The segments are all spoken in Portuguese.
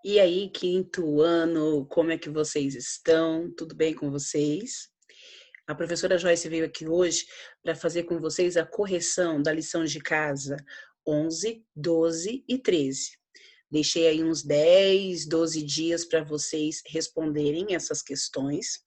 E aí, quinto ano, como é que vocês estão? Tudo bem com vocês? A professora Joyce veio aqui hoje para fazer com vocês a correção da lição de casa 11, 12 e 13. Deixei aí uns 10, 12 dias para vocês responderem essas questões.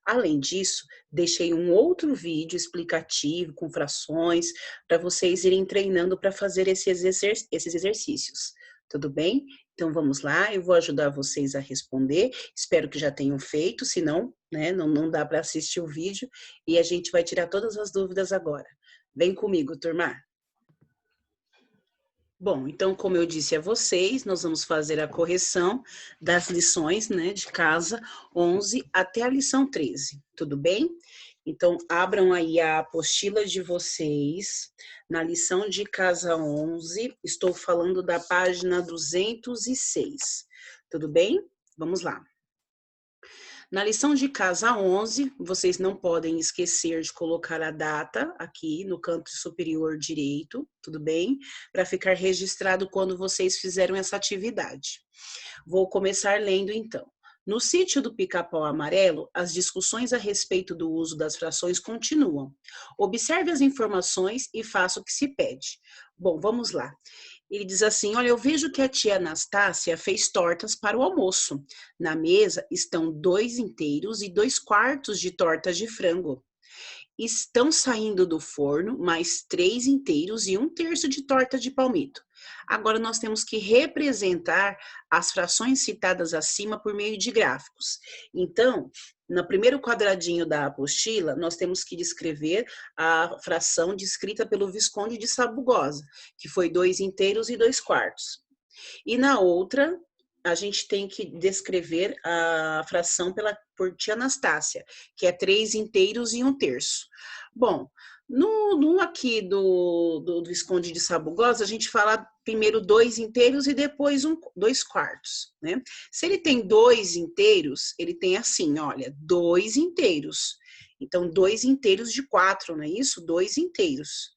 Além disso, deixei um outro vídeo explicativo com frações para vocês irem treinando para fazer esses exercícios. Tudo bem? Então vamos lá, eu vou ajudar vocês a responder. Espero que já tenham feito, senão, né, não dá para assistir o vídeo e a gente vai tirar todas as dúvidas agora. Vem comigo, turma. Bom, então, como eu disse a vocês, nós vamos fazer a correção das lições, né, de casa 11 até a lição 13, tudo bem? Então, abram aí a apostila de vocês, na lição de casa 11, estou falando da página 206, tudo bem? Vamos lá. Na lição de casa 11, vocês não podem esquecer de colocar a data aqui no canto superior direito, tudo bem? Para ficar registrado quando vocês fizeram essa atividade. Vou começar lendo então. No sítio do Pica-Pau Amarelo, as discussões a respeito do uso das frações continuam. Observe as informações e faça o que se pede. Bom, vamos lá. Ele diz assim: olha, eu vejo que a tia Anastácia fez tortas para o almoço. Na mesa estão 2 inteiros e 2/4 de tortas de frango. Estão saindo do forno mais 3 inteiros e 1/3 de torta de palmito. Agora nós temos que representar as frações citadas acima por meio de gráficos. Então, no primeiro quadradinho da apostila, nós temos que descrever a fração descrita pelo Visconde de Sabugosa, que foi 2 inteiros e 2/4. E na outra, a gente tem que descrever a fração por tia Anastácia, que é 3 inteiros e 1/3. Bom, no aqui do Visconde de Sabugosa, a gente fala primeiro 2 inteiros e depois 2/4, né? Se ele tem 2 inteiros, ele tem assim, olha, 2 inteiros. Então, 2 inteiros de 4, não é isso? 2 inteiros,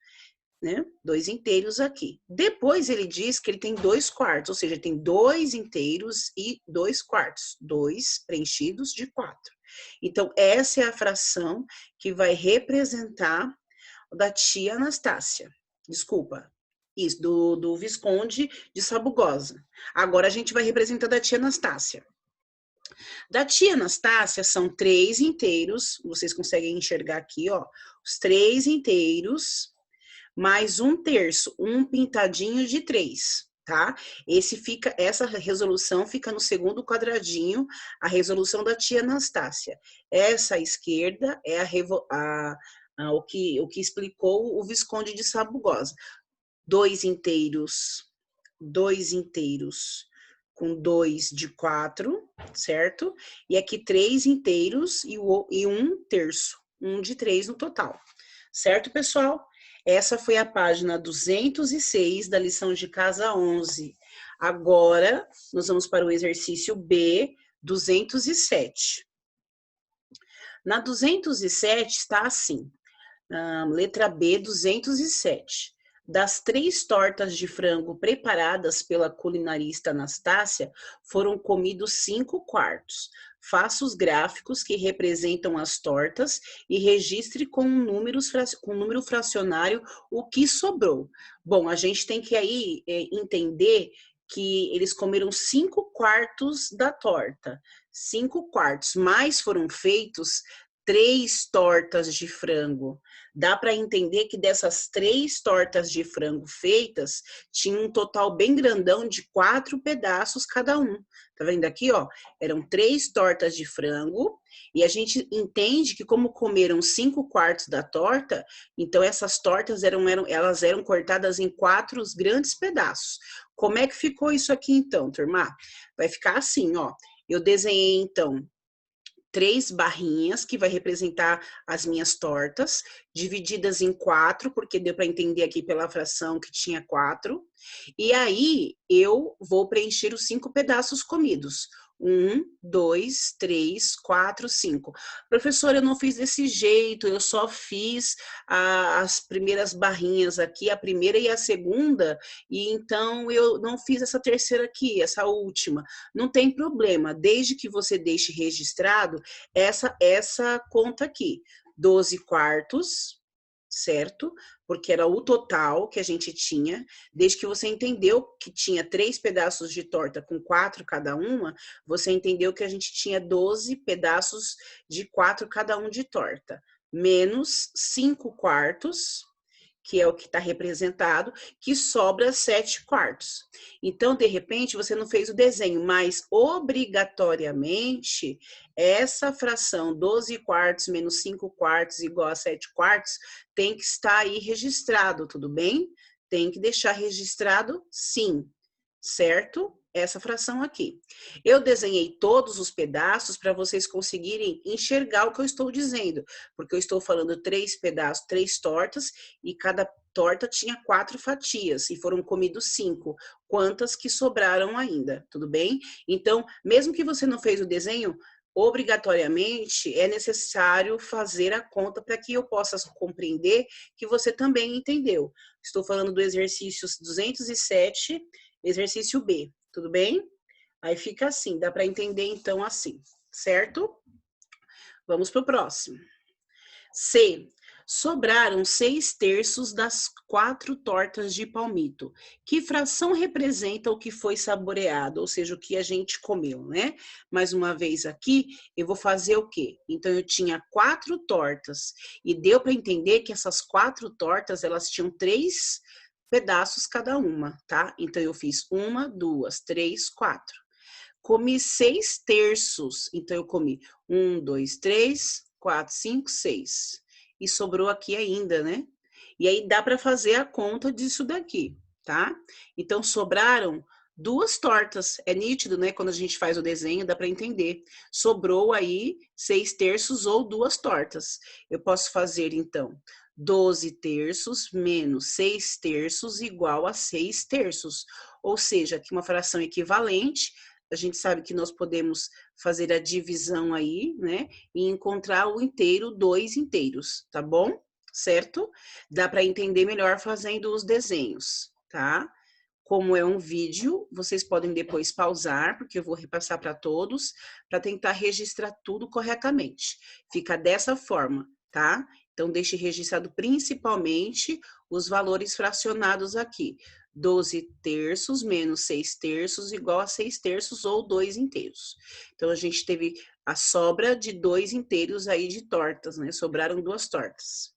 né? 2 inteiros aqui. Depois ele diz que ele tem 2/4, ou seja, tem 2 inteiros e 2/4, 2 preenchidos de 4. Então, essa é a fração que vai representar da tia Anastácia. Desculpa. Isso, do Visconde de Sabugosa. Agora a gente vai representar da tia Anastácia. Da tia Anastácia são 3 inteiros, vocês conseguem enxergar aqui, ó, os 3 inteiros, mais 1/3, um pintadinho de 3, tá? Essa resolução fica no segundo quadradinho, a resolução da tia Anastácia. Essa à esquerda é o que explicou o Visconde de Sabugosa. 2 inteiros, 2 inteiros com 2 de 4, certo? E aqui 3 inteiros e 1/3, 1 de 3 no total. Certo, pessoal? Essa foi a página 206 da lição de casa 11. Agora, nós vamos para o exercício B, 207. Na 207 está assim, letra B, 207. Das 3 tortas de frango preparadas pela culinarista Anastácia, foram comidos 5/4. Faça os gráficos que representam as tortas e registre com número fracionário o que sobrou. Bom, a gente tem que aí entender que eles comeram 5/4 da torta. 5/4, mas foram feitos 3 tortas de frango. Dá para entender que dessas 3 tortas de frango feitas, tinha um total bem grandão de 4 pedaços cada um. Tá vendo aqui, ó? Eram 3 tortas de frango, e a gente entende que como comeram 5/4 da torta, então essas tortas elas eram cortadas em 4 grandes pedaços. Como é que ficou isso aqui então, turma? Vai ficar assim, ó. Eu desenhei então 3 barrinhas, que vai representar as minhas tortas, divididas em 4, porque deu para entender aqui pela fração que tinha 4. E aí, eu vou preencher os 5 pedaços comidos. 1, 2, 3, 4, 5. Professora, eu não fiz desse jeito, eu só fiz as primeiras barrinhas aqui, a primeira e a segunda, e então eu não fiz essa terceira aqui, essa última. Não tem problema, desde que você deixe registrado essa conta aqui. 12 quartos, certo? Porque era o total que a gente tinha, desde que você entendeu que tinha 3 pedaços de torta com 4 cada uma, você entendeu que a gente tinha 12 pedaços de 4 cada um de torta, menos 5 quartos, que é o que está representado, que sobra 7 quartos. Então, de repente, você não fez o desenho, mas obrigatoriamente, essa fração 12 quartos menos 5 quartos igual a 7 quartos tem que estar aí registrado, tudo bem? Tem que deixar registrado, sim, certo? Essa fração aqui. Eu desenhei todos os pedaços para vocês conseguirem enxergar o que eu estou dizendo, porque eu estou falando 3 pedaços, 3 tortas, e cada torta tinha 4 fatias, e foram comidos 5. Quantas que sobraram ainda, tudo bem? Então, mesmo que você não fez o desenho, obrigatoriamente é necessário fazer a conta para que eu possa compreender que você também entendeu. Estou falando do exercício 207, exercício B, tudo bem? Aí fica assim, dá para entender então assim, certo? Vamos para o próximo. C. Sobraram 6/3 das 4 tortas de palmito. Que fração representa o que foi saboreado, ou seja, o que a gente comeu, né? Mais uma vez aqui, eu vou fazer o quê? Então, eu tinha 4 tortas e deu para entender que essas 4 tortas, elas tinham 3 pedaços cada uma, tá? Então, eu fiz 1, 2, 3, 4. Comi 6/3, então eu comi 1, 2, 3, 4, 5, 6. E sobrou aqui ainda, né? E aí dá para fazer a conta disso daqui, tá? Então sobraram 2 tortas. É nítido, né? Quando a gente faz o desenho, dá para entender. Sobrou aí 6/3 ou 2 tortas. Eu posso fazer, então, 12/3 menos 6/3 igual a 6/3. Ou seja, aqui uma fração equivalente. A gente sabe que nós podemos fazer a divisão aí, né? E encontrar o inteiro, 2 inteiros, tá bom? Certo? Dá para entender melhor fazendo os desenhos, tá? Como é um vídeo, vocês podem depois pausar, porque eu vou repassar para todos, para tentar registrar tudo corretamente. Fica dessa forma, tá? Então, deixe registrado principalmente os valores fracionados aqui. 12/3 menos 6/3 igual a 6/3 ou 2 inteiros. Então, a gente teve a sobra de 2 inteiros aí de tortas, né? Sobraram 2 tortas.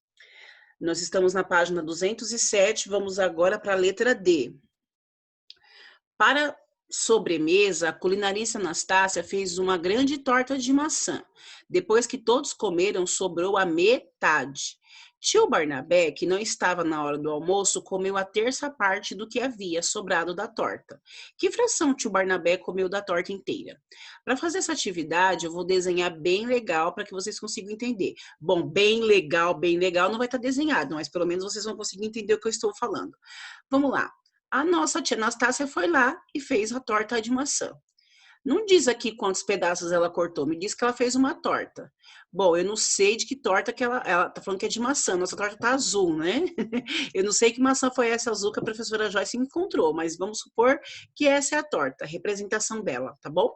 Nós estamos na página 207, vamos agora para a letra D. Para sobremesa, a culinarista Anastácia fez uma grande torta de maçã. Depois que todos comeram, sobrou a metade. Tio Barnabé, que não estava na hora do almoço, comeu a terça parte do que havia sobrado da torta. Que fração tio Barnabé comeu da torta inteira? Para fazer essa atividade, eu vou desenhar bem legal para que vocês consigam entender. Bom, bem legal não vai estar desenhado, mas pelo menos vocês vão conseguir entender o que eu estou falando. Vamos lá. A nossa tia Anastácia foi lá e fez a torta de maçã. Não diz aqui quantos pedaços ela cortou, me diz que ela fez uma torta. Bom, eu não sei de que torta que ela tá falando que é de maçã, nossa torta tá azul, né? Eu não sei que maçã foi essa azul que a professora Joyce encontrou, mas vamos supor que essa é a torta, a representação dela, tá bom?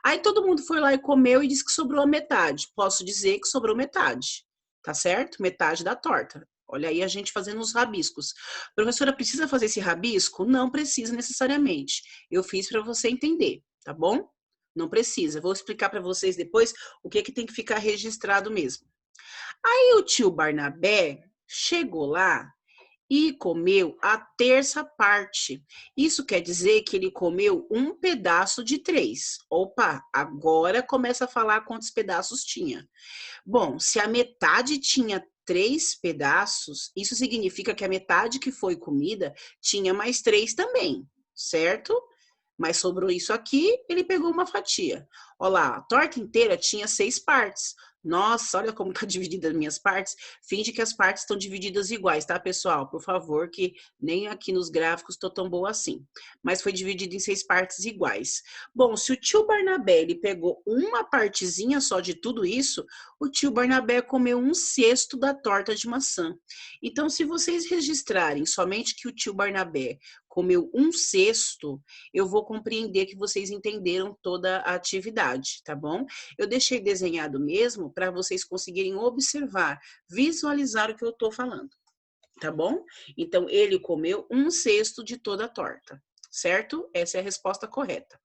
Aí todo mundo foi lá e comeu e disse que sobrou a metade. Posso dizer que sobrou metade, tá certo? Metade da torta. Olha aí a gente fazendo os rabiscos. Professora, precisa fazer esse rabisco? Não precisa necessariamente. Eu fiz para você entender, tá bom? Não precisa. Vou explicar para vocês depois o que tem que ficar registrado mesmo. Aí o tio Barnabé chegou lá e comeu a terça parte. Isso quer dizer que ele comeu um pedaço de 3. Opa, agora começa a falar quantos pedaços tinha. Bom, se a metade tinha 3 pedaços, isso significa que a metade que foi comida tinha mais 3 também, certo? Mas sobrou isso aqui, ele pegou uma fatia. Olha lá, a torta inteira tinha 6 partes. Nossa, olha como tá dividida as minhas partes. Finge que as partes estão divididas iguais, tá, pessoal? Por favor, que nem aqui nos gráficos tô tão boa assim. Mas foi dividido em 6 partes iguais. Bom, se o tio Barnabé ele pegou uma partezinha só de tudo isso, o tio Barnabé comeu 1/6 da torta de maçã. Então, se vocês registrarem somente que o tio Barnabé comeu 1/6, eu vou compreender que vocês entenderam toda a atividade, tá bom? Eu deixei desenhado mesmo para vocês conseguirem observar, visualizar o que eu estou falando, tá bom? Então, ele comeu 1/6 de toda a torta, certo? Essa é a resposta correta.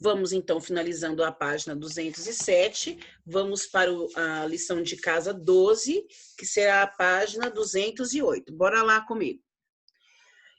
Vamos, então, finalizando a página 207, vamos para a lição de casa 12, que será a página 208. Bora lá comigo.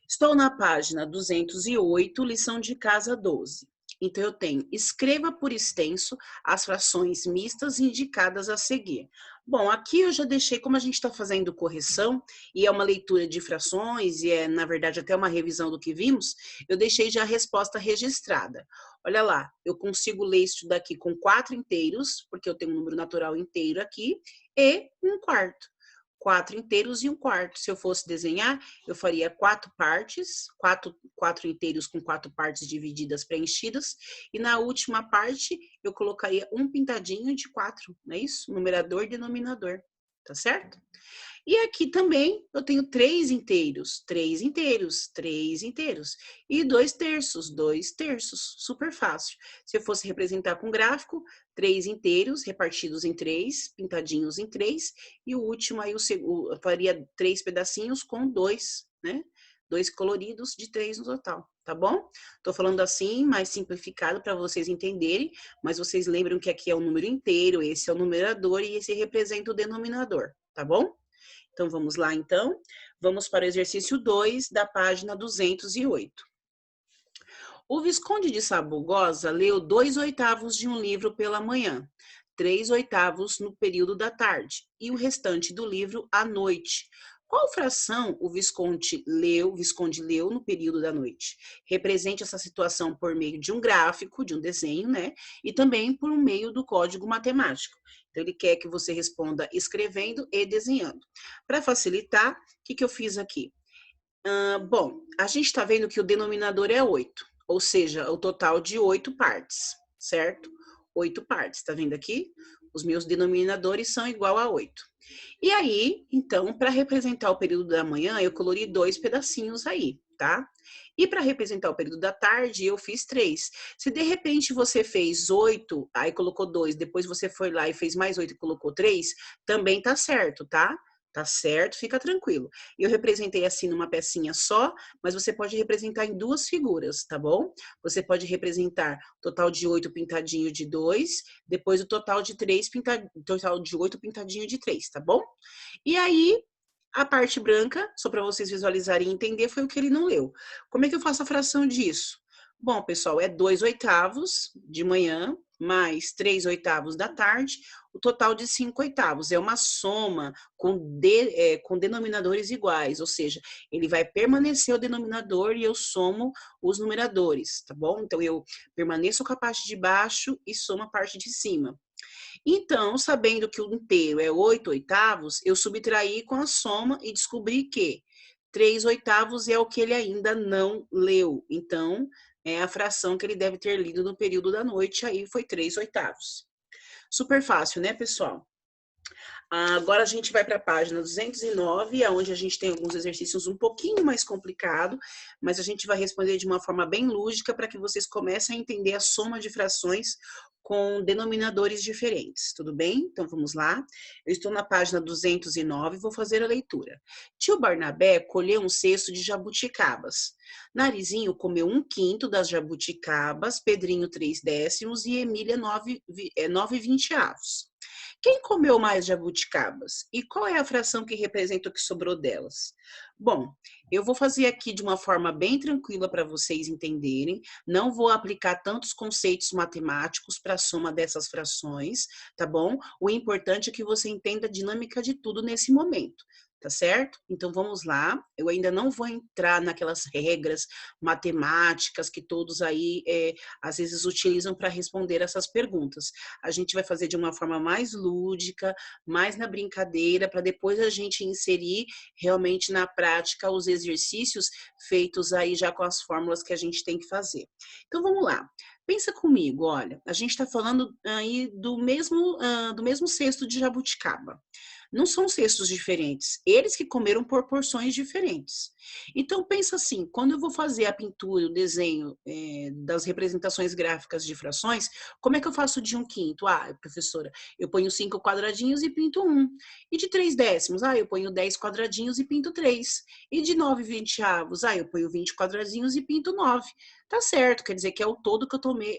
Estou na página 208, lição de casa 12. Então, eu tenho, escreva por extenso as frações mistas indicadas a seguir. Bom, aqui eu já deixei, como a gente está fazendo correção, e é uma leitura de frações, e é, na verdade, até uma revisão do que vimos, eu deixei já a resposta registrada. Olha lá, eu consigo ler isso daqui com 4 inteiros, porque eu tenho um número natural inteiro aqui, e 1/4. 4 inteiros e 1/4. Se eu fosse desenhar, eu faria 4 partes, 4 inteiros com 4 partes divididas preenchidas, e na última parte eu colocaria um pintadinho de 4, não é isso? Numerador e denominador, tá certo? E aqui também eu tenho 3 inteiros, 3 inteiros, 3 inteiros. E 2/3, 2/3, super fácil. Se eu fosse representar com gráfico, 3 inteiros repartidos em 3, pintadinhos em 3, e o último aí eu faria 3 pedacinhos com 2, né? 2 coloridos de 3 no total, tá bom? Tô falando assim, mais simplificado para vocês entenderem, mas vocês lembram que aqui é o número inteiro, esse é o numerador e esse representa o denominador, tá bom? Então, vamos lá, então. Vamos para o exercício 2 da página 208. O Visconde de Sabugosa leu 2/8 de um livro pela manhã, 3/8 no período da tarde e o restante do livro à noite. Qual fração o Visconde leu no período da noite? Represente essa situação por meio de um gráfico, de um desenho, né? E também por meio do código matemático. Então, ele quer que você responda escrevendo e desenhando. Para facilitar, o que eu fiz aqui? Bom, a gente está vendo que o denominador é 8, ou seja, o total de 8 partes, certo? 8 partes, tá vendo aqui? Os meus denominadores são igual a 8. E aí, então, para representar o período da manhã, eu colori 2 pedacinhos aí, tá? E para representar o período da tarde, eu fiz 3. Se de repente você fez 8, aí colocou 2, depois você foi lá e fez mais 8 e colocou 3, também tá certo, tá? Tá certo, fica tranquilo. Eu representei assim numa pecinha só, mas você pode representar em 2 figuras, tá bom? Você pode representar total de 8 pintadinho de 2, depois o total de 8 pintadinho de 3, tá bom? E aí, a parte branca, só para vocês visualizarem e entender, foi o que ele não leu. Como é que eu faço a fração disso? Bom, pessoal, é 2/8 de manhã, mais 3/8 da tarde, o total de 5/8. É uma soma com denominadores iguais, ou seja, ele vai permanecer o denominador e eu somo os numeradores, tá bom? Então, eu permaneço com a parte de baixo e somo a parte de cima. Então, sabendo que o inteiro é 8/8, eu subtraí com a soma e descobri que 3/8 é o que ele ainda não leu. Então, é a fração que ele deve ter lido no período da noite, aí foi 3/8. Super fácil, né, pessoal? Agora a gente vai para a página 209, onde a gente tem alguns exercícios um pouquinho mais complicados, mas a gente vai responder de uma forma bem lúdica para que vocês comecem a entender a soma de frações com denominadores diferentes, tudo bem? Então vamos lá. Eu estou na página 209 e vou fazer a leitura. Tio Barnabé colheu um cesto de jabuticabas. Narizinho comeu 1/5 das jabuticabas, Pedrinho 3/10 e Emília 9/20. Quem comeu mais jabuticabas? E qual é a fração que representa o que sobrou delas? Bom, eu vou fazer aqui de uma forma bem tranquila para vocês entenderem. Não vou aplicar tantos conceitos matemáticos para a soma dessas frações, tá bom? O importante é que você entenda a dinâmica de tudo nesse momento. tá certo? Então vamos lá, eu ainda não vou entrar naquelas regras matemáticas que todos aí às vezes utilizam para responder essas perguntas. A gente vai fazer de uma forma mais lúdica, mais na brincadeira, para depois a gente inserir realmente na prática os exercícios feitos aí já com as fórmulas que a gente tem que fazer. Então vamos lá. Pensa comigo, olha, a gente está falando aí do mesmo cesto de jabuticaba. Não são cestos diferentes, eles que comeram por porções diferentes. Então pensa assim, quando eu vou fazer a pintura, o desenho das representações gráficas de frações, como é que eu faço de 1/5? Ah, professora, eu ponho 5 quadradinhos e pinto 1. E de 3 décimos? Ah, eu ponho 10 quadradinhos e pinto 3. E de 9 vinteavos? Ah, eu ponho 20 quadradinhos e pinto 9. Tá certo, quer dizer que é o todo que eu tomei,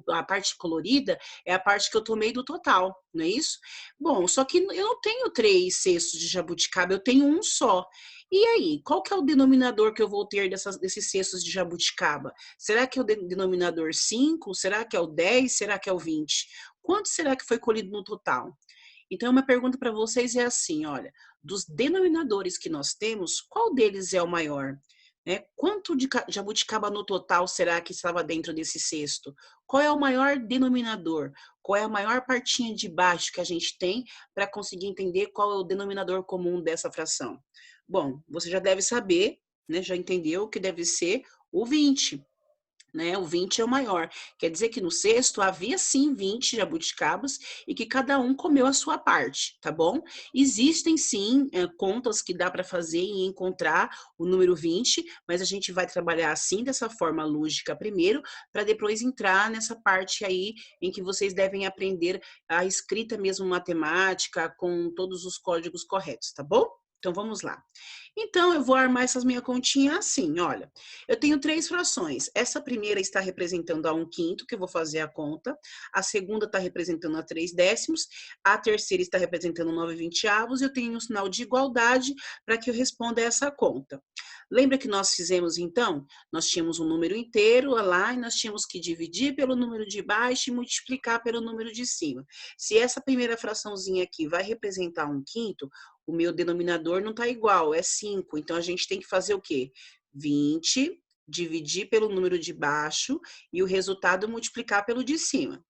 a parte colorida é a parte que eu tomei do total, não é isso? Bom, só que eu não tenho 3 cestos de jabuticaba, eu tenho um só. E aí, qual que é o denominador que eu vou ter desses cestos de jabuticaba? Será que é o denominador 5? Será que é o 10? Será que é o 20? Quanto será que foi colhido no total? Então, uma pergunta para vocês é assim, olha, dos denominadores que nós temos, qual deles é o maior? Né? Quanto de jabuticaba no total será que estava dentro desse cesto? Qual é o maior denominador? Qual é a maior partinha de baixo que a gente tem para conseguir entender qual é o denominador comum dessa fração? Bom, você já deve saber, né? Já entendeu que deve ser o 20. Né, o 20 é o maior. Quer dizer que no cesto havia sim 20 jabuticabas e que cada um comeu a sua parte, tá bom? Existem sim contas que dá para fazer e encontrar o número 20, mas a gente vai trabalhar assim, dessa forma lúdica primeiro, para depois entrar nessa parte aí em que vocês devem aprender a escrita mesmo matemática com todos os códigos corretos, tá bom? Então vamos lá. Então, eu vou armar essas minhas continhas assim, olha. Eu tenho 3 frações. Essa primeira está representando a 1/5, que eu vou fazer a conta. A segunda está representando a 3 décimos. A terceira está representando 9 vinteavos. Eu tenho um sinal de igualdade para que eu responda essa conta. Lembra que nós fizemos, então? Nós tínhamos um número inteiro lá e nós tínhamos que dividir pelo número de baixo e multiplicar pelo número de cima. Se essa primeira fraçãozinha aqui vai representar 1/5, o meu denominador não está igual, é 5. Então, a gente tem que fazer o quê? 20, dividir pelo número de baixo e o resultado multiplicar pelo de cima.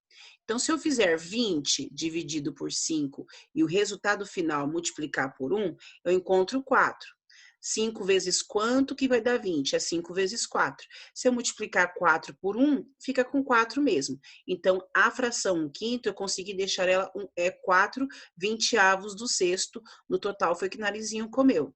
Então, se eu fizer 20 dividido por 5 e o resultado final multiplicar por 1, eu encontro 4. 5 vezes quanto que vai dar 20? É 5 vezes 4. Se eu multiplicar 4 por 1, fica com 4 mesmo. Então, a fração 1/5, eu consegui deixar ela 4 vinteavos do cesto. No total, foi que Narizinho comeu.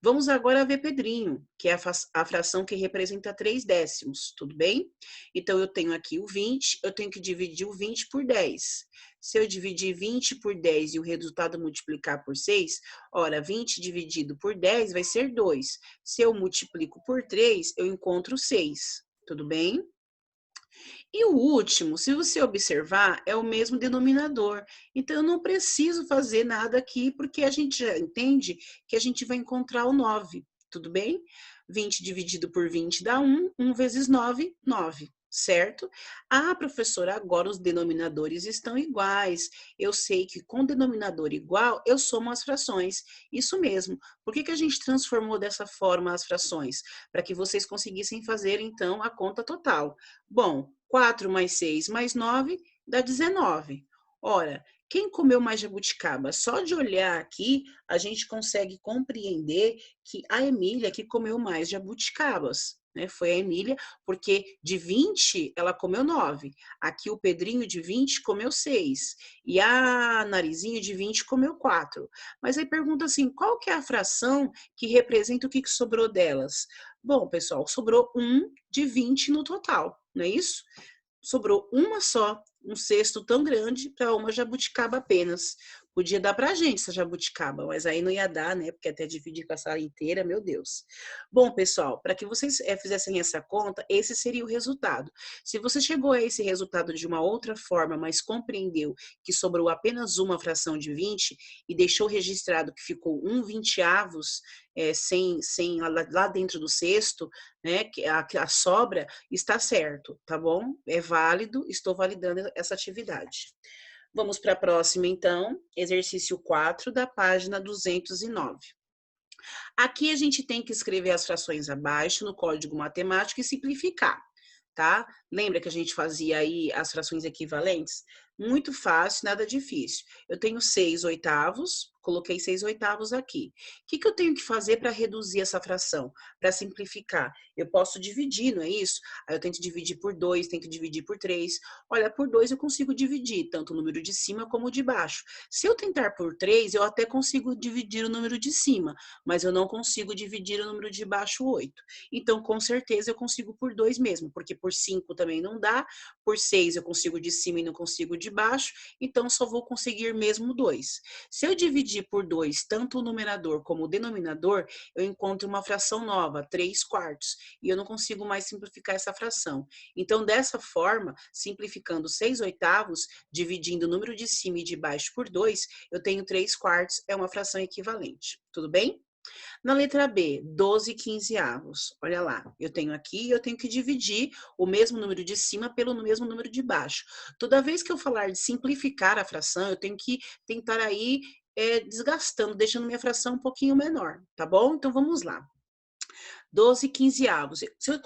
Vamos agora ver Pedrinho, que é a fração que representa 3 décimos, tudo bem? Então, eu tenho aqui o 20, eu tenho que dividir o 20 por 10. Se eu dividir 20 por 10 e o resultado multiplicar por 6, ora, 20 dividido por 10 vai ser 2. Se eu multiplico por 3, eu encontro 6, tudo bem? E o último, se você observar, é o mesmo denominador. Então, eu não preciso fazer nada aqui, porque a gente já entende que a gente vai encontrar o 9, tudo bem? 20 dividido por 20 dá 1, 1 vezes 9, 9, certo? Ah, professora, agora os denominadores estão iguais. Eu sei que com denominador igual, eu somo as frações. Isso mesmo. Por que a gente transformou dessa forma as frações? Para que vocês conseguissem fazer, então, a conta total. Bom, 4 mais 6 mais 9 dá 19. Ora, quem comeu mais jabuticaba? Só de olhar aqui, a gente consegue compreender que a Emília que comeu mais jabuticabas, né? Foi a Emília, porque de 20 ela comeu 9. Aqui o Pedrinho de 20 comeu 6. E a Narizinho de 20 comeu 4. Mas aí pergunta assim, qual que é a fração que representa o que sobrou delas? Bom, pessoal, sobrou 1 de 20 no total, não é isso? Sobrou uma só, um cesto tão grande para uma jabuticaba apenas. Podia dar para a gente essa jabuticaba, mas aí não ia dar, né? Porque até dividir com a sala inteira, meu Deus. Bom, pessoal, para que vocês fizessem essa conta, esse seria o resultado. Se você chegou a esse resultado de uma outra forma, mas compreendeu que sobrou apenas uma fração de 20 e deixou registrado que ficou 1 vinteavos sem lá dentro do cesto, né? Que a sobra está certo, tá bom? É válido, estou validando essa atividade. Vamos para a próxima, então, exercício 4 da página 209. Aqui a gente tem que escrever as frações abaixo no código matemático e simplificar, tá? Lembra que a gente fazia aí as frações equivalentes? Muito fácil, nada difícil. Eu tenho 6/8, coloquei 6/8 aqui. O que eu tenho que fazer para reduzir essa fração? Para simplificar? Eu posso dividir, não é isso? Aí eu tento dividir por 2, tento dividir por 3. Olha, por 2 eu consigo dividir, tanto o número de cima como o de baixo. Se eu tentar por 3, eu até consigo dividir o número de cima, mas eu não consigo dividir o número de baixo, 8. Então, com certeza, eu consigo por 2 mesmo, porque por 5 também não dá, por 6 eu consigo de cima e não consigo de baixo, então só vou conseguir mesmo 2. Se eu dividir por 2 tanto o numerador como o denominador, eu encontro uma fração nova, 3/4, e eu não consigo mais simplificar essa fração. Então, dessa forma, simplificando 6/8, dividindo o número de cima e de baixo por 2, eu tenho 3/4, é uma fração equivalente. Tudo bem? Na letra B, 12/15. Olha lá, eu tenho aqui, eu tenho que dividir o mesmo número de cima pelo mesmo número de baixo. Toda vez que eu falar de simplificar a fração, eu tenho que tentar aí desgastando, deixando minha fração um pouquinho menor, tá bom? Então vamos lá. 12/15. Se eu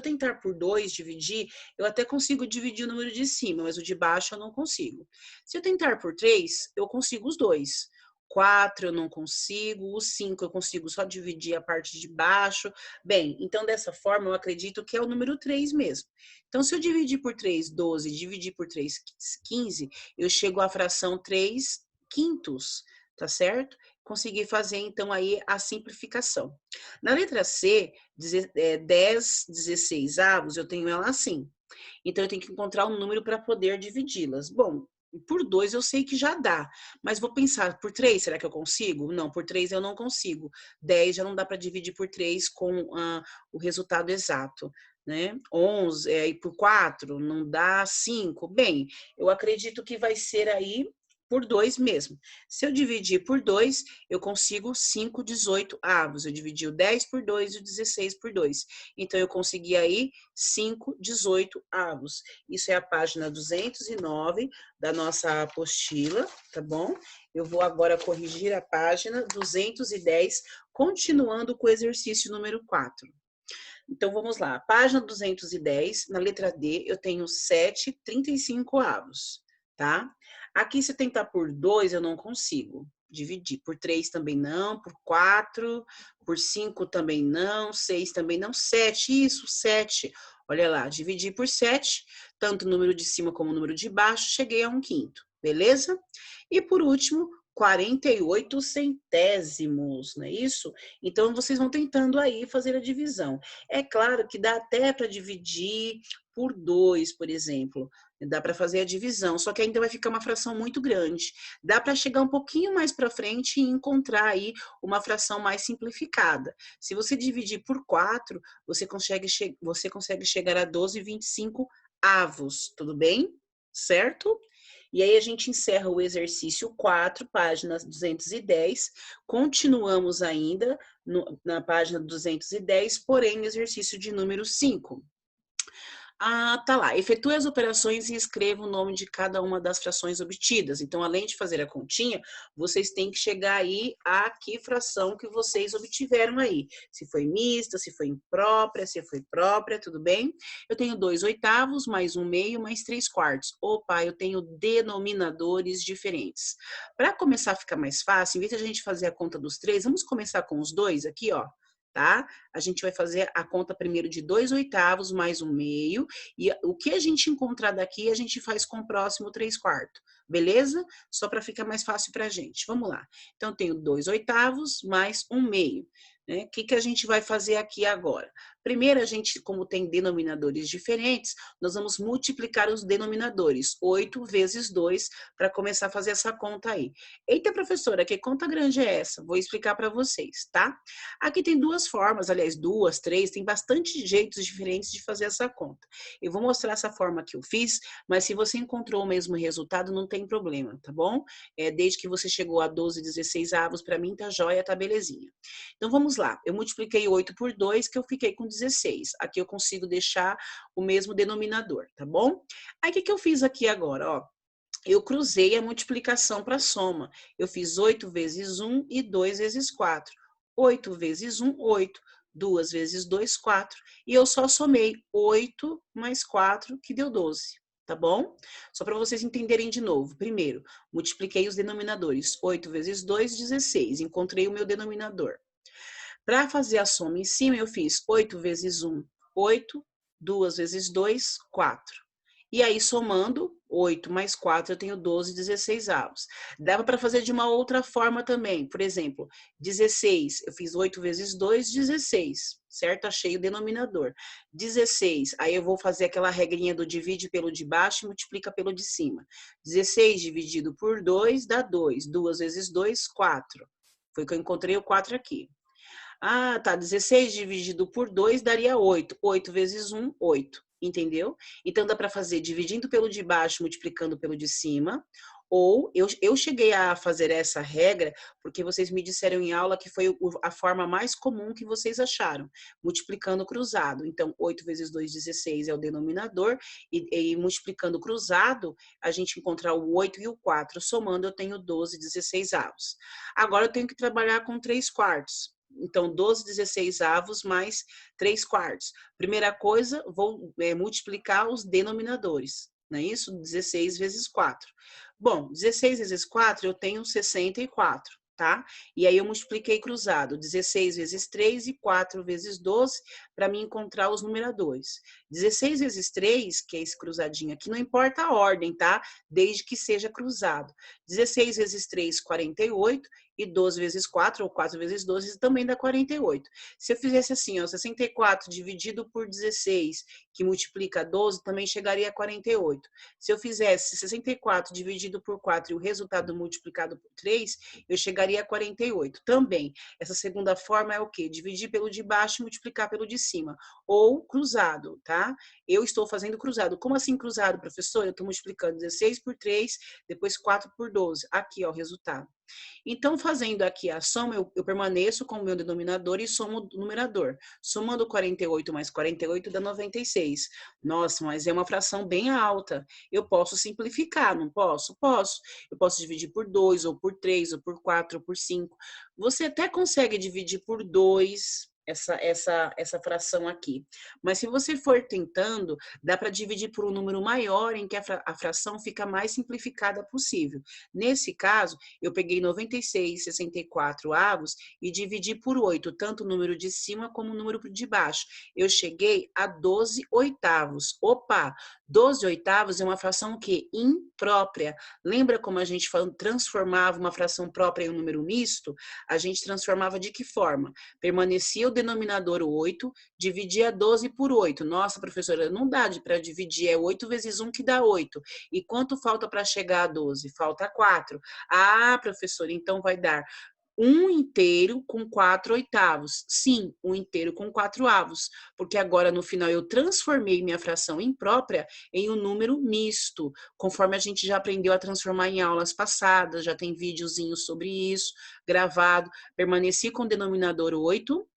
tentar por 2 dividir, eu até consigo dividir o número de cima, mas o de baixo eu não consigo. Se eu tentar por 3, eu consigo os dois. 4 eu não consigo, o 5 eu consigo só dividir a parte de baixo. Bem, então dessa forma eu acredito que é o número 3 mesmo. Então se eu dividir por 3, 12, dividir por 3, 15, eu chego à fração 3/5, tá certo? Consegui fazer então aí a simplificação. Na letra C, 10/16, eu tenho ela assim. Então, eu tenho que encontrar um número para poder dividi-las. Bom, por 2 eu sei que já dá, mas vou pensar, por 3, será que eu consigo? Não, por 3 eu não consigo. 10 já não dá para dividir por 3 com o resultado exato, né? 11, e por 4 não dá 5. Bem, eu acredito que vai ser aí por 2 mesmo. Se eu dividir por 2, eu consigo 5/18. Eu dividi o 10 por 2 e o 16 por 2. Então, eu consegui aí 5/18. Isso é a página 209 da nossa apostila, tá bom? Eu vou agora corrigir a página 210, continuando com o exercício número 4. Então, vamos lá. Página 210, na letra D, eu tenho 7/35, tá? Aqui, se eu tentar por 2, eu não consigo dividir. Por 3 também não, por 4, por 5 também não, 6 também não, 7, isso, 7. Olha lá, dividi por 7, tanto o número de cima como o número de baixo, cheguei a 1/5, beleza? E por último, 48 centésimos, não é isso? Então, vocês vão tentando aí fazer a divisão. É claro que dá até para dividir por 2, por exemplo. Dá para fazer a divisão, só que ainda vai ficar uma fração muito grande. Dá para chegar um pouquinho mais para frente e encontrar aí uma fração mais simplificada. Se você dividir por 4, você consegue chegar a 12/25, tudo bem? Certo? E aí a gente encerra o exercício 4, página 210. Continuamos ainda na página 210, porém no exercício de número 5. Tá lá. Efetue as operações e escreva o nome de cada uma das frações obtidas. Então, além de fazer a continha, vocês têm que chegar aí a que fração que vocês obtiveram aí. Se foi mista, se foi imprópria, se foi própria, tudo bem? Eu tenho 2/8, mais 1/2, mais 3/4. Opa, eu tenho denominadores diferentes. Para começar a ficar mais fácil, em vez de a gente fazer a conta dos 3, vamos começar com os 2 aqui, ó. Tá? A gente vai fazer a conta primeiro de 2/8 mais 1/2, e o que a gente encontrar daqui, a gente faz com o próximo 3/4, beleza? Só para ficar mais fácil para a gente. Vamos lá. Então, eu tenho 2/8 mais 1/2. Né? O que a gente vai fazer aqui agora? Primeiro, a gente, como tem denominadores diferentes, nós vamos multiplicar os denominadores. 8 vezes 2, para começar a fazer essa conta aí. Eita, professora, que conta grande é essa? Vou explicar para vocês, tá? Aqui tem duas formas, aliás, duas, três, tem bastante jeitos diferentes de fazer essa conta. Eu vou mostrar essa forma que eu fiz, mas se você encontrou o mesmo resultado, não tem problema, tá bom? Desde que você chegou a 12/16, para mim tá joia, tá belezinha. Então, vamos lá. Eu multipliquei 8 por 2, que eu fiquei com 16. Aqui eu consigo deixar o mesmo denominador, tá bom? Aí, o que eu fiz aqui agora, ó? Eu cruzei a multiplicação para a soma. Eu fiz 8 vezes 1 e 2 vezes 4. 8 vezes 1, 8. 2 vezes 2, 4. E eu só somei 8 mais 4, que deu 12. Tá bom? Só para vocês entenderem de novo. Primeiro, multipliquei os denominadores. 8 vezes 2, 16. Encontrei o meu denominador. Para fazer a soma em cima, eu fiz 8 vezes 1, 8. 2 vezes 2, 4. E aí, somando 8 mais 4, eu tenho 12 16avos. Dava para fazer de uma outra forma também. Por exemplo, 16, eu fiz 8 vezes 2, 16, certo? Achei o denominador. 16, aí eu vou fazer aquela regrinha do divide pelo de baixo e multiplica pelo de cima. 16 dividido por 2 dá 2. 2 vezes 2, 4. Foi que eu encontrei o 4 aqui. Ah, tá, 16 dividido por 2 daria 8. 8 vezes 1, 8. Entendeu? Então, dá para fazer dividindo pelo de baixo, multiplicando pelo de cima. Ou, eu cheguei a fazer essa regra porque vocês me disseram em aula que foi a forma mais comum que vocês acharam, multiplicando cruzado. Então, 8 vezes 2, 16 é o denominador, e multiplicando cruzado, a gente encontra o 8 e o 4. Somando, eu tenho 12 16avos. Agora, eu tenho que trabalhar com 3 quartos. Então, 12 16avos mais 3 quartos. Primeira coisa, vou multiplicar os denominadores, não é isso? 16 vezes 4. Bom, 16 vezes 4 eu tenho 64, tá? E aí eu multipliquei cruzado, 16 vezes 3 e 4 vezes 12, para mim encontrar os numeradores. 16 vezes 3, que é esse cruzadinho aqui, não importa a ordem, tá? Desde que seja cruzado. 16 vezes 3, 48, e 12 vezes 4, ou 4 vezes 12, também dá 48. Se eu fizesse assim, ó, 64 dividido por 16, que multiplica 12, também chegaria a 48. Se eu fizesse 64 dividido por 4 e o resultado multiplicado por 3, eu chegaria a 48. Também, essa segunda forma é o quê? Dividir pelo de baixo e multiplicar pelo de cima. Ou cruzado, tá? Eu estou fazendo cruzado. Como assim cruzado, professor? Eu estou multiplicando 16 por 3, depois 4 por 12. Aqui, ó, o resultado. Então, fazendo aqui a soma, eu permaneço com o meu denominador e somo o numerador. Somando 48 mais 48 dá 96. Nossa, mas é uma fração bem alta. Eu posso simplificar, não posso? Posso. Eu posso dividir por 2, ou por 3, ou por 4, ou por 5. Você até consegue dividir por 2 essa fração aqui. Mas se você for tentando, dá para dividir por um número maior em que a fração fica mais simplificada possível. Nesse caso, eu peguei 96 64avos e dividi por 8, tanto o número de cima como o número de baixo. Eu cheguei a 12 oitavos. Opa, 12 oitavos é uma fração o quê? Imprópria. Lembra como a gente transformava uma fração própria em um número misto? A gente transformava de que forma? Permanecia o denominador 8, dividia 12 por 8. Nossa, professora, não dá para dividir, é 8 vezes 1 que dá 8. E quanto falta para chegar a 12? Falta 4. Ah, professora, então vai dar 1 inteiro com 4 oitavos. Sim, 1 inteiro com 4 avos, porque agora no final eu transformei minha fração imprópria em um número misto, conforme a gente já aprendeu a transformar em aulas passadas, já tem videozinho sobre isso, gravado. Permaneci com o denominador 8,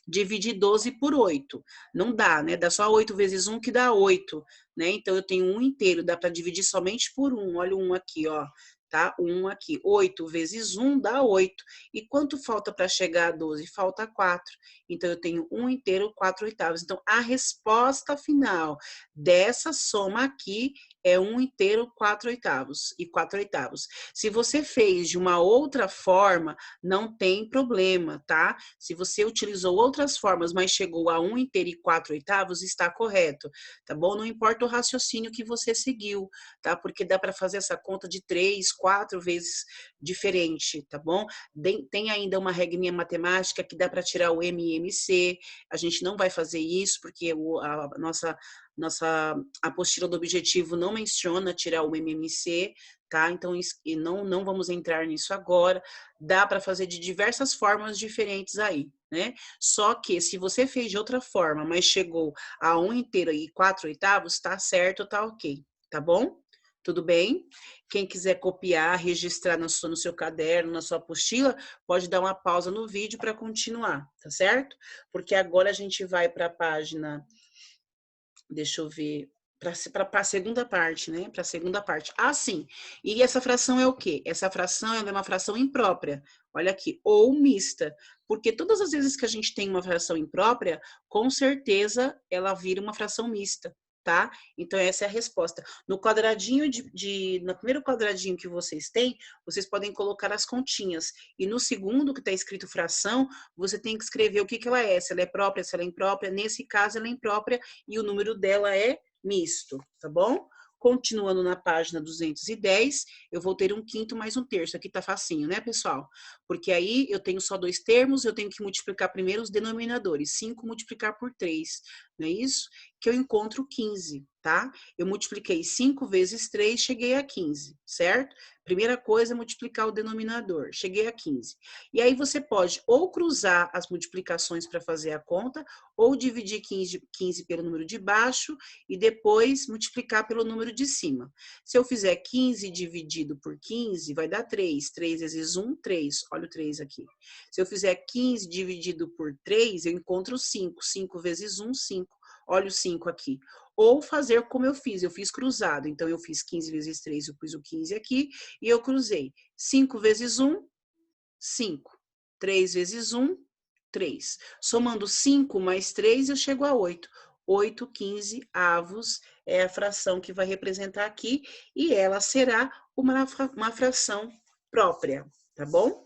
dividir 12 por 8. Não dá, né? Dá só 8 vezes 1 que dá 8, né? Então, eu tenho 1 inteiro, dá para dividir somente por 1. Olha o 1 aqui, ó. Tá? 1 aqui. 8 vezes 1 dá 8. E quanto falta para chegar a 12? Falta 4. Então, eu tenho 1 inteiro, 4 oitavos. Então, a resposta final dessa soma aqui é 1 inteiro, 4 oitavos e 4 oitavos. Se você fez de uma outra forma, não tem problema, tá? Se você utilizou outras formas, mas chegou a 1 inteiro e 4 oitavos, está correto, tá bom? Não importa o raciocínio que você seguiu, tá? Porque dá para fazer essa conta de 3, 4 vezes diferente, tá bom? Tem ainda uma regrinha matemática que dá para tirar o MMC, a gente não vai fazer isso, porque a nossa apostila do objetivo não menciona tirar o MMC, tá? Então, não vamos entrar nisso agora. Dá para fazer de diversas formas diferentes aí, né? Só que se você fez de outra forma, mas chegou a 1 inteiro e 4 oitavos, tá certo, tá ok, tá bom? Tudo bem? Quem quiser copiar, registrar no seu caderno, na sua apostila, pode dar uma pausa no vídeo para continuar, tá certo? Porque agora a gente vai para a página, deixa eu ver, para a segunda parte, né? Para a segunda parte. Ah, sim. E essa fração é o quê? Essa fração ela é uma fração imprópria. Olha aqui, ou mista. Porque todas as vezes que a gente tem uma fração imprópria, com certeza ela vira uma fração mista, tá? Então, essa é a resposta. No quadradinho no primeiro quadradinho que vocês têm, vocês podem colocar as continhas. E no segundo, que está escrito fração, você tem que escrever o que ela é. Se ela é própria, se ela é imprópria. Nesse caso, ela é imprópria e o número dela é misto, tá bom? Continuando na página 210, eu vou ter um quinto mais um terço. Aqui tá facinho, né, pessoal? Porque aí eu tenho só dois termos, eu tenho que multiplicar primeiro os denominadores. 5 multiplicar por 3, não é isso? Que eu encontro 15, tá? Eu multipliquei 5 vezes 3, cheguei a 15, certo? Primeira coisa é multiplicar o denominador, cheguei a 15. E aí você pode ou cruzar as multiplicações para fazer a conta, ou dividir 15 pelo número de baixo e depois multiplicar pelo número de cima. Se eu fizer 15 dividido por 15, vai dar 3. 3 vezes 1, 3. Olha o 3 aqui. Se eu fizer 15 dividido por 3, eu encontro 5. 5 vezes 1, 5. Olha o 5 aqui. Ou fazer como eu fiz cruzado. Então, eu fiz 15 vezes 3, eu pus o 15 aqui e eu cruzei. 5 vezes 1, 5. 3 vezes 1, 3. Somando 5 mais 3, eu chego a 8. 8, 15 avos é a fração que vai representar aqui e ela será uma fração própria, tá bom?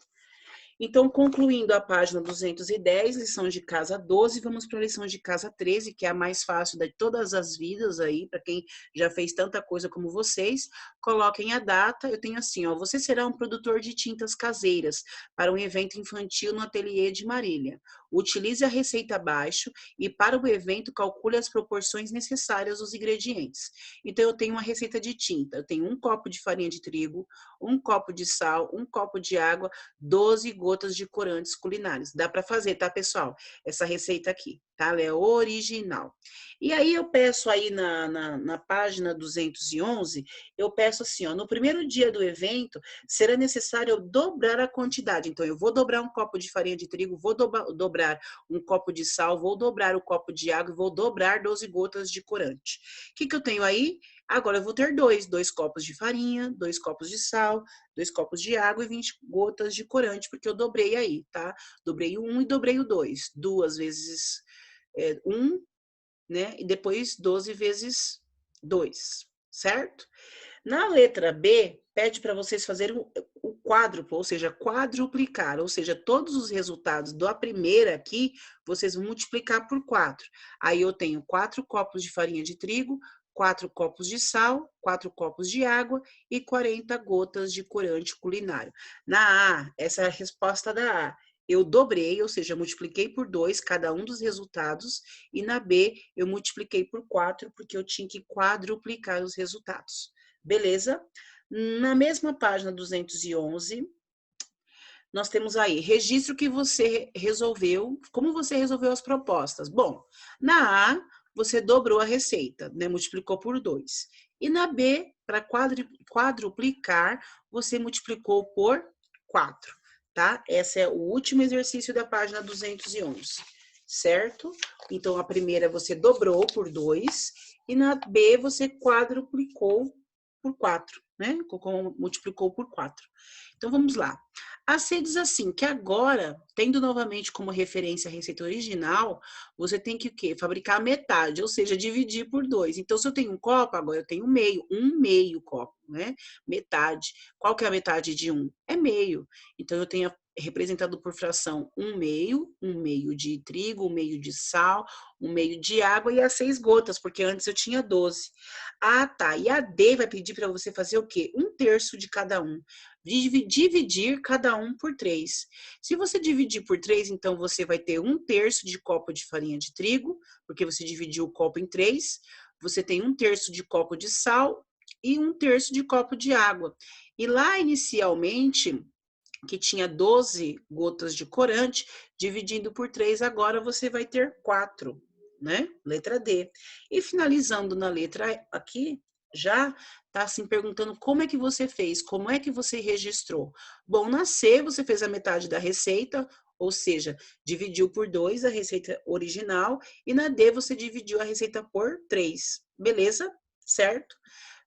Então, concluindo a página 210, lição de casa 12, vamos para a lição de casa 13, que é a mais fácil de todas as vidas aí, para quem já fez tanta coisa como vocês. Coloquem a data, eu tenho assim, ó, você será um produtor de tintas caseiras para um evento infantil no ateliê de Marília. Utilize a receita abaixo e para o evento calcule as proporções necessárias dos ingredientes. Então, eu tenho uma receita de tinta, eu tenho 1 copo de farinha de trigo, 1 copo de sal, 1 copo de água, 12 gotas de corantes culinários. Dá para fazer, tá, pessoal? Essa receita aqui, tá? Ela é original. E aí eu peço aí na página 211, eu peço assim, ó, no primeiro dia do evento, será necessário eu dobrar a quantidade. Então, eu vou dobrar 1 copo de farinha de trigo, vou dobrar 1 copo de sal, vou dobrar o copo de água e vou dobrar 12 gotas de corante. O que eu tenho aí? Agora eu vou ter 2 copos de farinha, 2 copos de sal, 2 copos de água e 20 gotas de corante, porque eu dobrei aí, tá? Dobrei o 1 e dobrei o 2. 2 vezes 1, né? E depois 12 vezes 2, certo? Na letra B, pede para vocês fazerem o quádruplo, ou seja, quadruplicar, ou seja, todos os resultados da primeira aqui, vocês vão multiplicar por 4. Aí eu tenho 4 copos de farinha de trigo, 4 copos de sal, 4 copos de água e 40 gotas de corante culinário. Na A, essa é a resposta da A. Eu dobrei, ou seja, multipliquei por 2 cada um dos resultados, e na B eu multipliquei por 4, porque eu tinha que quadruplicar os resultados. Beleza? Na mesma página 211, nós temos aí, registro que você resolveu, como você resolveu as propostas. Bom, na A, você dobrou a receita, né? Multiplicou por 2. E na B, para quadruplicar, você multiplicou por 4, tá? Esse é o último exercício da página 211, certo? Então, a primeira você dobrou por 2 e na B você quadruplicou por 4, né? Multiplicou por 4. Então, vamos lá. A C diz assim, que agora, tendo novamente como referência a receita original, você tem que o quê? Fabricar metade, ou seja, dividir por 2. Então, se eu tenho 1 copo, agora eu tenho meio, 1/2 copo, né? Metade. Qual que é a metade de 1? É meio. Então, eu tenho representado por fração 1/2, 1/2 de trigo, 1/2 de sal, 1/2 de água e as 6 gotas, porque antes eu tinha 12. Ah, tá. E a D vai pedir para você fazer o quê? 1/3 de cada um. Dividir cada um por 3. Se você dividir por 3, então você vai ter 1/3 de copo de farinha de trigo, porque você dividiu o copo em 3. Você tem 1/3 de copo de sal e 1/3 de copo de água. E lá inicialmente, que tinha 12 gotas de corante, dividindo por 3, agora você vai ter 4, né? Letra D. E finalizando na letra aqui, já tá assim perguntando como é que você fez, como é que você registrou. Bom, na C você fez a metade da receita, ou seja, dividiu por 2 a receita original, e na D você dividiu a receita por 3, beleza? certo?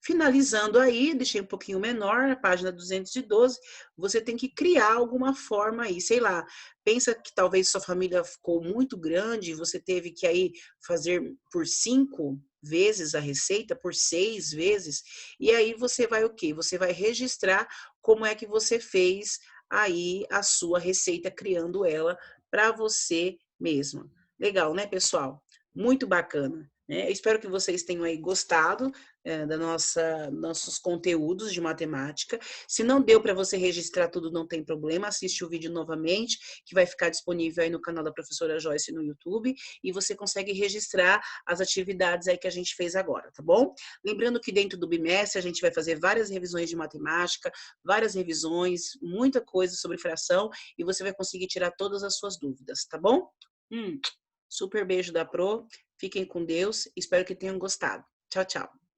Finalizando aí, deixei um pouquinho menor, a página 212, você tem que criar alguma forma aí, sei lá, pensa que talvez sua família ficou muito grande, você teve que aí fazer por 5 vezes a receita, por 6 vezes, e aí você vai o quê? Você vai registrar como é que você fez aí a sua receita, criando ela para você mesma. Legal, né, pessoal? Muito bacana. Né? Espero que vocês tenham aí gostado da nossos conteúdos de matemática. Se não deu para você registrar tudo, não tem problema, assiste o vídeo novamente, que vai ficar disponível aí no canal da professora Joyce no YouTube, e você consegue registrar as atividades aí que a gente fez agora, tá bom? Lembrando que dentro do bimestre a gente vai fazer várias revisões de matemática, várias revisões, muita coisa sobre fração, e você vai conseguir tirar todas as suas dúvidas, tá bom? Super beijo da Pro, fiquem com Deus, espero que tenham gostado. Tchau, tchau.